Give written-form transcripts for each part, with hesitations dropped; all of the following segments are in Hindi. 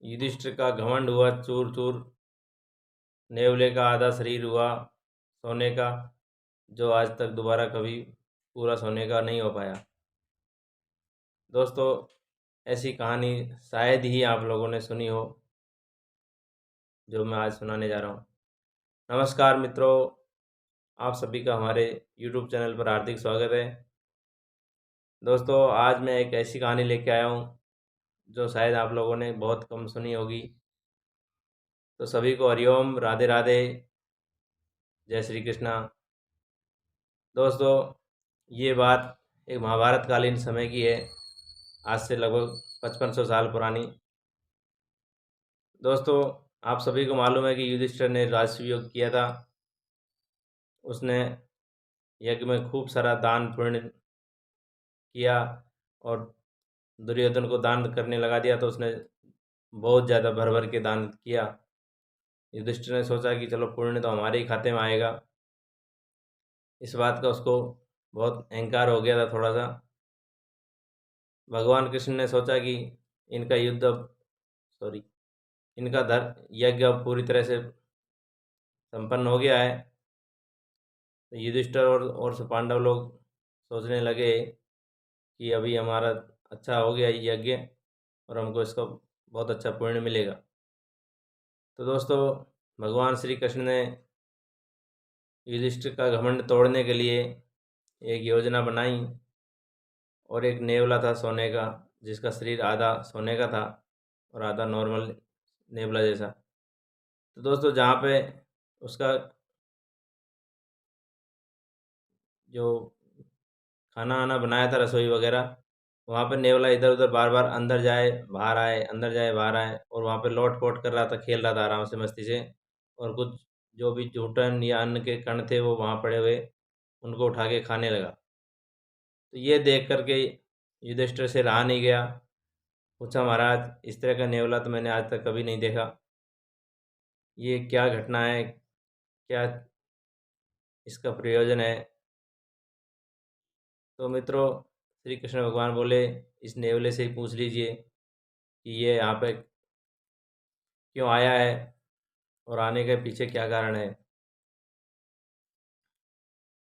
युधिष्ठिर का घमंड हुआ चूर चूर, नेवले का आधा शरीर हुआ सोने का, जो आज तक दोबारा कभी पूरा सोने का नहीं हो पाया। दोस्तों, ऐसी कहानी शायद ही आप लोगों ने सुनी हो जो मैं आज सुनाने जा रहा हूँ। नमस्कार मित्रों, आप सभी का हमारे YouTube चैनल पर हार्दिक स्वागत है। दोस्तों, आज मैं एक ऐसी कहानी लेके आया हूँ जो शायद आप लोगों ने बहुत कम सुनी होगी। तो सभी को हरिओम, राधे राधे, जय श्री कृष्णा। दोस्तों, ये बात एक महाभारत कालीन समय की है, आज से लगभग 5500 साल पुरानी। दोस्तों, आप सभी को मालूम है कि युधिष्ठिर ने राजसूय योग किया था। उसने यज्ञ में खूब सारा दान पुण्य किया और दुर्योधन को दान करने लगा दिया, तो उसने बहुत ज़्यादा भर भर के दान किया। युधिष्ठिर ने सोचा कि चलो पुण्य तो हमारे ही खाते में आएगा। इस बात का उसको बहुत अहंकार हो गया था थोड़ा सा। भगवान कृष्ण ने सोचा कि इनका युद्ध अब सॉरी इनका यज्ञ अब पूरी तरह से संपन्न हो गया है। तो युधिष्ठिर और से पांडव लोग सोचने लगे कि अभी हमारा अच्छा हो गया यज्ञ और हमको इसका बहुत अच्छा पुण्य मिलेगा। तो दोस्तों, भगवान श्री कृष्ण ने युधिष्ठिर का घमंड तोड़ने के लिए एक योजना बनाई और एक नेवला था सोने का, जिसका शरीर आधा सोने का था और आधा नॉर्मल नेवला जैसा। तो दोस्तों, जहाँ पे उसका जो खाना वाना बनाया था, रसोई वगैरह, वहाँ पे नेवला इधर उधर बार बार अंदर जाए बाहर आए, अंदर जाए बाहर आए, और वहाँ पे लौट पोट कर रहा था, खेल रहा था आराम से मस्ती से। और कुछ जो भी जूठन या अन्न के कण थे वो वहाँ पड़े हुए, उनको उठा के खाने लगा। तो ये देख करके युधिष्ठिर से रहा नहीं गया। पूछा, महाराज, इस तरह का नेवला तो मैंने आज तक कभी नहीं देखा, ये क्या घटना है, क्या इसका प्रयोजन है? तो मित्रों, श्री कृष्ण भगवान बोले, इस नेवले से ही पूछ लीजिए कि ये यहाँ पे क्यों आया है और आने के पीछे क्या कारण है।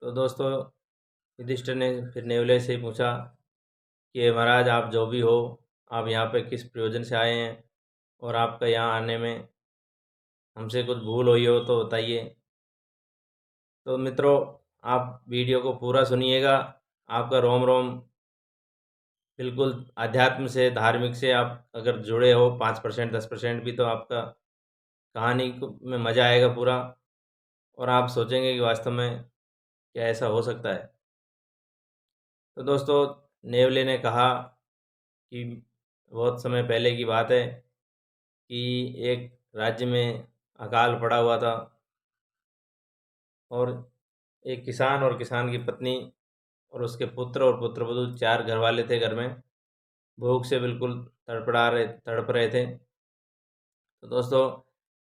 तो दोस्तों, युधिष्ठिर ने फिर नेवले से ही पूछा कि महाराज, आप जो भी हो, आप यहाँ पे किस प्रयोजन से आए हैं, और आपका यहाँ आने में हमसे कुछ भूल हुई हो तो बताइए। तो मित्रों, आप वीडियो को पूरा सुनिएगा। आपका रोम रोम बिल्कुल अध्यात्म से, धार्मिक से आप अगर जुड़े हो 5% 10% भी, तो आपका कहानी में मज़ा आएगा पूरा, और आप सोचेंगे कि वास्तव में क्या ऐसा हो सकता है। तो दोस्तों, नेवले ने कहा कि बहुत समय पहले की बात है कि एक राज्य में अकाल पड़ा हुआ था, और एक किसान और किसान की पत्नी और उसके पुत्र और पुत्रवधू, 4 घर वाले थे घर में। भूख से बिल्कुल तड़प रहे थे। तो दोस्तों,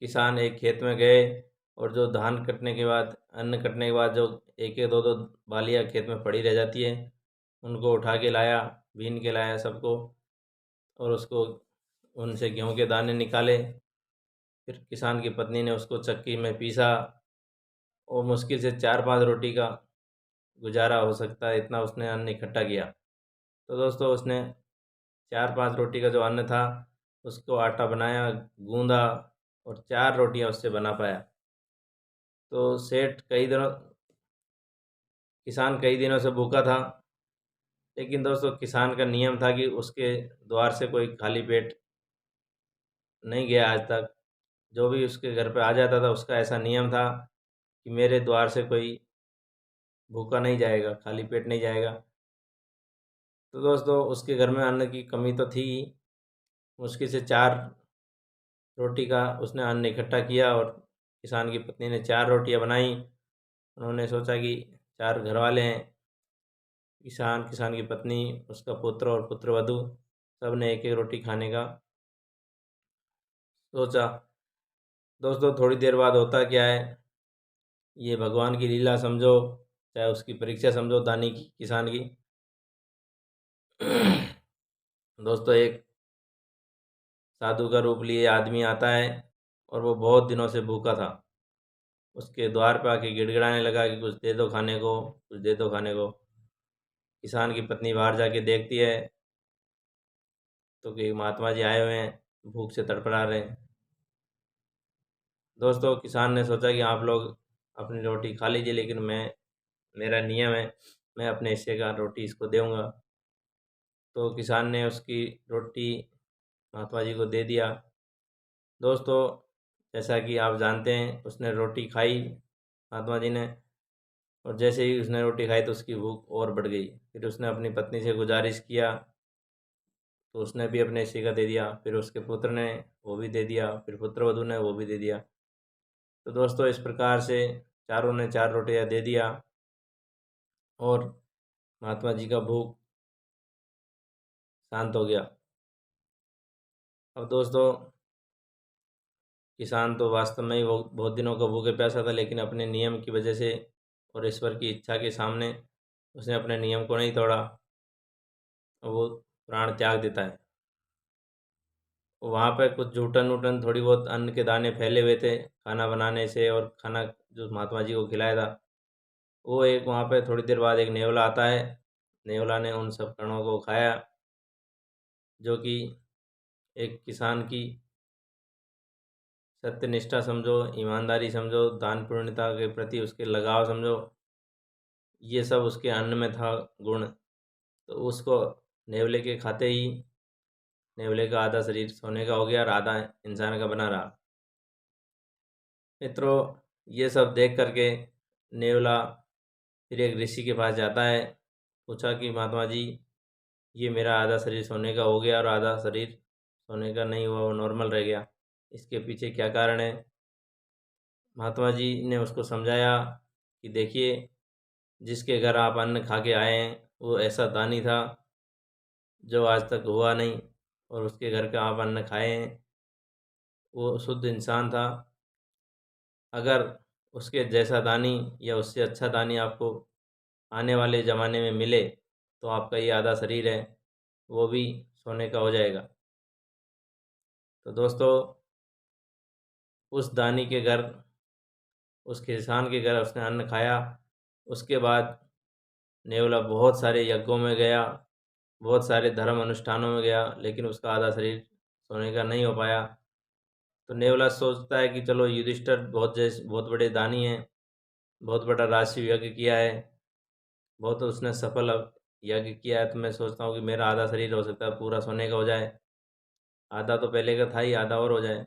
किसान एक खेत में गए, और जो धान कटने के बाद, अन्न कटने के बाद जो एक एक दो दो बालियाँ खेत में पड़ी रह जाती है, उनको उठा के लाया, बीन के लाया सबको, और उसको उनसे गेहूं के दाने निकाले। फिर किसान की पत्नी ने उसको चक्की में पीसा, और मुश्किल से 4-5 रोटी का गुजारा हो सकता है, इतना उसने अन्न इकट्ठा किया। तो दोस्तों, उसने 4-5 रोटी का जो अन्न था, उसको आटा बनाया, गूंदा, और 4 रोटियां उससे बना पाया। तो किसान कई दिनों से भूखा था, लेकिन दोस्तों, किसान का नियम था कि उसके द्वार से कोई खाली पेट नहीं गया आज तक। जो भी उसके घर पे आ जाता था, उसका ऐसा नियम था कि मेरे द्वार से कोई भूखा नहीं जाएगा, खाली पेट नहीं जाएगा। तो दोस्तों, उसके घर में अन्न की कमी तो थी ही। मुश्किल से 4 रोटी का उसने अन्न इकट्ठा किया, और किसान की पत्नी ने 4 रोटियां बनाई। उन्होंने सोचा कि 4 घर वाले हैं, किसान, किसान की पत्नी, उसका पुत्र और पुत्रवधू, सब ने एक एक रोटी खाने का सोचा। दोस्तों, थोड़ी देर बाद होता क्या है, ये भगवान की लीला समझो, चाहे उसकी परीक्षा समझो, दानी की, किसान की। दोस्तों, एक साधु का रूप लिए आदमी आता है और वो बहुत दिनों से भूखा था। उसके द्वार पे आके गिड़गिड़ाने लगा कि कुछ दे दो खाने को, कुछ दे दो खाने को। किसान की पत्नी बाहर जाके देखती है तो कि महात्मा जी आए हुए हैं, भूख से तड़पड़ा रहे हैं। दोस्तों, किसान ने सोचा कि आप लोग अपनी रोटी खा लीजिए, लेकिन मेरा नियम है, मैं अपने हिस्से का रोटी इसको दूंगा। तो किसान ने उसकी रोटी महात्मा जी को दे दिया। दोस्तों, जैसा कि आप जानते हैं, उसने रोटी खाई महात्मा जी ने, और जैसे ही उसने रोटी खाई तो उसकी भूख और बढ़ गई। फिर उसने अपनी पत्नी से गुजारिश किया तो उसने भी अपने हिस्से का दे दिया। फिर उसके पुत्र ने वो भी दे दिया, फिर पुत्रवधू ने वो भी दे दिया। तो दोस्तों, इस प्रकार से चारों ने 4 रोटियां दे दिया और महात्मा जी का भूख शांत हो गया। अब दोस्तों, किसान तो वास्तव में ही बहुत बहुत दिनों का भूखे प्यासा था, लेकिन अपने नियम की वजह से और ईश्वर की इच्छा के सामने उसने अपने नियम को नहीं तोड़ा और वो प्राण त्याग देता है। वहाँ पे कुछ जूठन वूठन थोड़ी बहुत अन्न के दाने फैले हुए थे खाना बनाने से, और खाना जो महात्मा जी को खिलाया था, वो एक वहाँ पे थोड़ी देर बाद एक नेवला आता है। नेवला ने उन सब कणों को खाया, जो कि एक किसान की सत्यनिष्ठा समझो, ईमानदारी समझो, दान पुण्यता के प्रति उसके लगाव समझो, ये सब उसके अन्न में था गुण। तो उसको नेवले के खाते ही नेवले का आधा शरीर सोने का हो गया और आधा इंसान का बना रहा। मित्रों, ये सब देख करके नेवला फिर एक ऋषि के पास जाता है। पूछा कि महात्मा जी, ये मेरा आधा शरीर सोने का हो गया और आधा शरीर सोने का नहीं हुआ, वो नॉर्मल रह गया, इसके पीछे क्या कारण है? महात्मा जी ने उसको समझाया कि देखिए, जिसके घर आप अन्न खा के आए हैं वो ऐसा दानी था जो आज तक हुआ नहीं, और उसके घर का आप अन्न खाए हैं वो शुद्ध इंसान था। अगर उसके जैसा दानी या उससे अच्छा दानी आपको आने वाले ज़माने में मिले तो आपका ये आधा शरीर है वो भी सोने का हो जाएगा। तो दोस्तों, उस दानी के घर, उस किसान के घर उसने अन्न खाया। उसके बाद नेवला बहुत सारे यज्ञों में गया, बहुत सारे धर्म अनुष्ठानों में गया, लेकिन उसका आधा शरीर सोने का नहीं हो पाया। तो नेवला सोचता है कि चलो, युधिष्ठिर बहुत बड़े दानी हैं, बहुत बड़ा राजसी यज्ञ किया है, बहुत उसने सफल यज्ञ किया है, तो मैं सोचता हूँ कि मेरा आधा शरीर हो सकता है पूरा सोने का हो जाए, आधा तो पहले का था ही, आधा और हो जाए।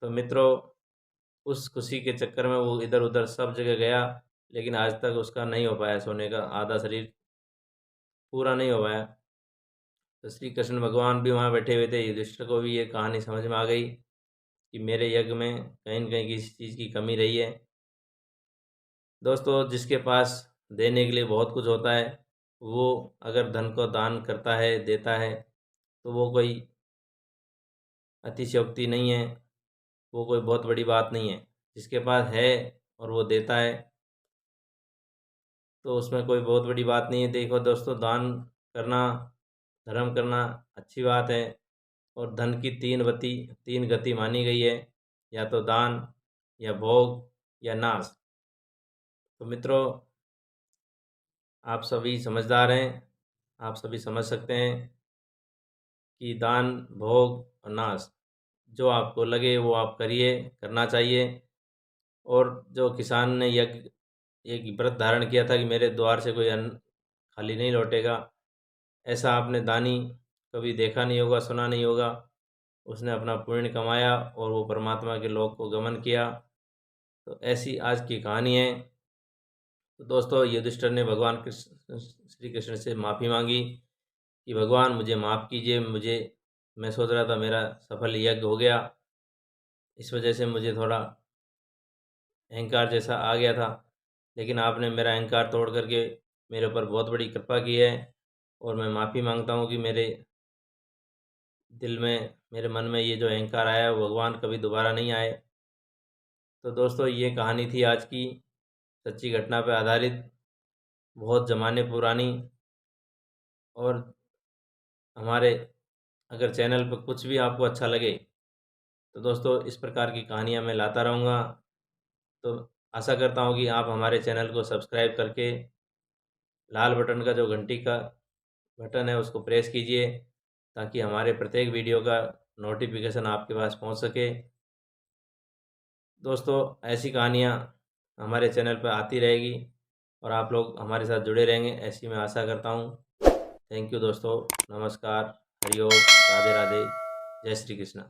तो मित्रों, उस खुशी के चक्कर में वो इधर उधर सब जगह गया, लेकिन आज तक उसका नहीं हो पाया, सोने का आधा शरीर पूरा नहीं हो पाया। तो श्री कृष्ण भगवान भी वहाँ बैठे हुए थे। युधिष्ठिर को भी ये कहानी समझ में आ गई कि मेरे यज्ञ में कहीं न कहीं किसी चीज़ की कमी रही है। दोस्तों, जिसके पास देने के लिए बहुत कुछ होता है, वो अगर धन को दान करता है, देता है, तो वो कोई अतिशयोक्ति नहीं है, वो कोई बहुत बड़ी बात नहीं है। जिसके पास है और वो देता है, तो उसमें कोई बहुत बड़ी बात नहीं है। देखो दोस्तों, दान करना, धर्म करना अच्छी बात है, और धन की 3 गति मानी गई है, या तो दान, या भोग, या नाश। तो मित्रों, आप सभी समझदार हैं, आप सभी समझ सकते हैं कि दान, भोग और नाश, जो आपको लगे वो आप करिए, करना चाहिए। और जो किसान ने यज्ञ एक व्रत धारण किया था कि मेरे द्वार से कोई अन्न खाली नहीं लौटेगा, ऐसा आपने दानी कभी देखा नहीं होगा, सुना नहीं होगा। उसने अपना पुण्य कमाया और वो परमात्मा के लोक को गमन किया। तो ऐसी आज की कहानी है। तो दोस्तों, युधिष्ठिर ने भगवान कृष्ण श्री कृष्ण से माफ़ी मांगी कि भगवान मुझे माफ़ कीजिए, मैं सोच रहा था मेरा सफल यज्ञ हो गया, इस वजह से मुझे थोड़ा अहंकार जैसा आ गया था, लेकिन आपने मेरा अहंकार तोड़ करके मेरे ऊपर बहुत बड़ी कृपा की है, और मैं माफ़ी मांगता हूँ कि मेरे दिल में, मेरे मन में ये जो अहंकार आया है वो भगवान कभी दोबारा नहीं आए। तो दोस्तों, ये कहानी थी आज की, सच्ची घटना पर आधारित, बहुत ज़माने पुरानी, और हमारे अगर चैनल पर कुछ भी आपको अच्छा लगे तो दोस्तों इस प्रकार की कहानियाँ मैं लाता रहूँगा। तो आशा करता हूँ कि आप हमारे चैनल को सब्सक्राइब करके लाल बटन का जो घंटी का बटन है उसको प्रेस कीजिए, ताकि हमारे प्रत्येक वीडियो का नोटिफिकेशन आपके पास पहुंच सके। दोस्तों ऐसी कहानियां हमारे चैनल पर आती रहेगी और आप लोग हमारे साथ जुड़े रहेंगे, ऐसी मैं आशा करता हूं। थैंक यू दोस्तों, नमस्कार, हरिओम, राधे राधे, जय श्री कृष्ण।